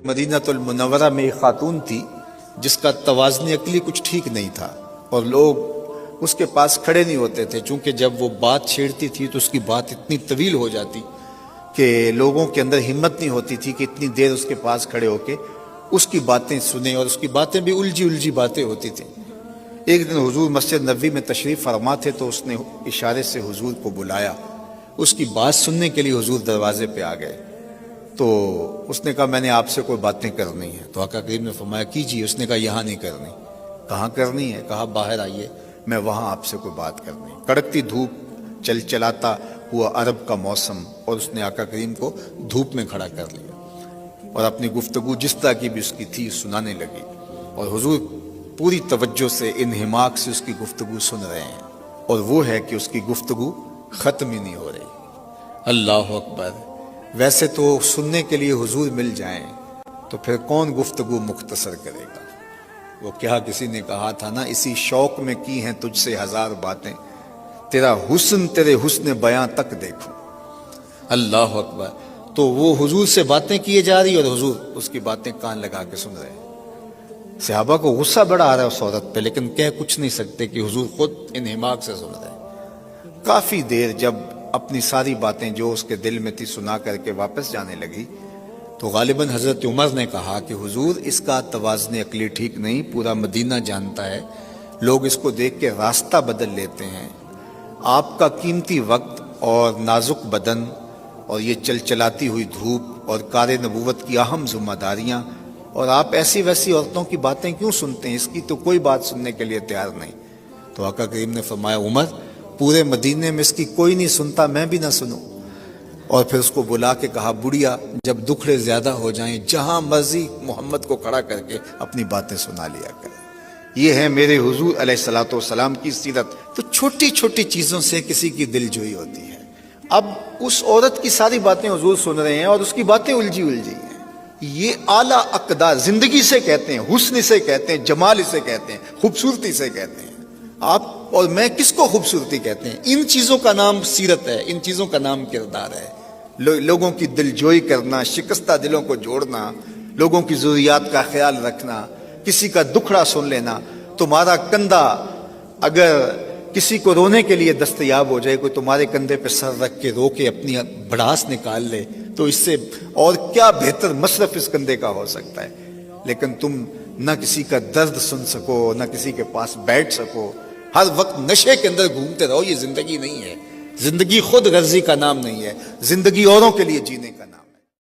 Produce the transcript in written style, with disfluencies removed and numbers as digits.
مدینہ المنورہ میں ایک خاتون تھی جس کا توازن عقلی کچھ ٹھیک نہیں تھا اور لوگ اس کے پاس کھڑے نہیں ہوتے تھے، چونکہ جب وہ بات چھیڑتی تھی تو اس کی بات اتنی طویل ہو جاتی کہ لوگوں کے اندر ہمت نہیں ہوتی تھی کہ اتنی دیر اس کے پاس کھڑے ہو کے اس کی باتیں سنیں، اور اس کی باتیں بھی الجھی باتیں ہوتی تھیں۔ ایک دن حضور مسجد نبوی میں تشریف فرما تھے تو اس نے اشارے سے حضور کو بلایا، اس کی بات سننے کے لیے حضور دروازے پہ آ گئے۔ تو اس نے کہا میں نے آپ سے کوئی باتیں کرنی ہیں، تو آقا کریم نے فرمایا کیجیے۔ اس نے کہا یہاں نہیں کرنی۔ کہاں کرنی ہے؟ کہا باہر آئیے، میں وہاں آپ سے کوئی بات کرنی۔ کڑکتی دھوپ، چلاتا ہوا عرب کا موسم، اور اس نے آقا کریم کو دھوپ میں کھڑا کر لیا اور اپنی گفتگو جس طرح کی بھی اس کی تھی سنانے لگی، اور حضور پوری توجہ سے انہماک سے اس کی گفتگو سن رہے ہیں، اور وہ ہے کہ اس کی گفتگو ختم ہی نہیں ہو رہی۔ اللہ اکبر! ویسے تو سننے کے لیے حضور مل جائیں تو پھر کون گفتگو مختصر کرے گا؟ وہ کیا کسی نے کہا تھا نا، اسی شوق میں کی ہیں تجھ سے ہزار باتیں، تیرا حسن تیرے حسن بیاں تک دیکھوں۔ اللہ اکبر! تو وہ حضور سے باتیں کیے جا رہی اور حضور اس کی باتیں کان لگا کے سن رہے ہیں۔ صحابہ کو غصہ بڑا آ رہا ہے اس عورت پہ، لیکن کہہ کچھ نہیں سکتے کہ حضور خود انہماک سے سن رہے ہیں۔ کافی دیر جب اپنی ساری باتیں جو اس کے دل میں تھی سنا کر کے واپس جانے لگی تو غالباً حضرت عمر نے کہا کہ حضور اس کا توازن عقلی ٹھیک نہیں، پورا مدینہ جانتا ہے، لوگ اس کو دیکھ کے راستہ بدل لیتے ہیں، آپ کا قیمتی وقت اور نازک بدن اور یہ چلاتی ہوئی دھوپ اور کار نبوت کی اہم ذمہ داریاں، اور آپ ایسی ویسی عورتوں کی باتیں کیوں سنتے ہیں؟ اس کی تو کوئی بات سننے کے لیے تیار نہیں۔ تو آقا کریم نے فرمایا عمر، پورے مدینے میں اس کی کوئی نہیں سنتا، میں بھی نہ سنوں۔ اور پھر اس کو بلا کے کہا بڑھیا جب دکھڑے زیادہ ہو جائیں جہاں مرضی محمد کو کھڑا کر کے اپنی باتیں سنا لیا کرے۔ یہ ہے میرے حضور علیہ الصلوۃ والسلام کی سیرت۔ تو چھوٹی چھوٹی چیزوں سے کسی کی دل جوئی ہوتی ہے۔ اب اس عورت کی ساری باتیں حضور سن رہے ہیں اور اس کی باتیں الجھی ہیں۔ یہ اعلیٰ اقدار زندگی سے کہتے ہیں، حسن سے کہتے ہیں، جمال سے کہتے ہیں، خوبصورتی سے کہتے ہیں۔ آپ اور میں کس کو خوبصورتی کہتے ہیں؟ ان چیزوں کا نام سیرت ہے، ان چیزوں کا نام کردار ہے۔ لوگوں کی دل جوئی کرنا، شکستہ دلوں کو جوڑنا، لوگوں کی ضروریات کا خیال رکھنا، کسی کا دکھڑا سن لینا۔ تمہارا کندھا اگر کسی کو رونے کے لیے دستیاب ہو جائے، کوئی تمہارے کندھے پہ سر رکھ کے رو کے اپنی بڑھاس نکال لے، تو اس سے اور کیا بہتر مصرف اس کندھے کا ہو سکتا ہے؟ لیکن تم نہ کسی کا درد سن سکو، نہ کسی کے پاس بیٹھ سکو، ہر وقت نشے کے اندر گھومتے رہو۔ یہ زندگی نہیں ہے، زندگی خود غرضی کا نام نہیں ہے، زندگی اوروں کے لیے جینے کا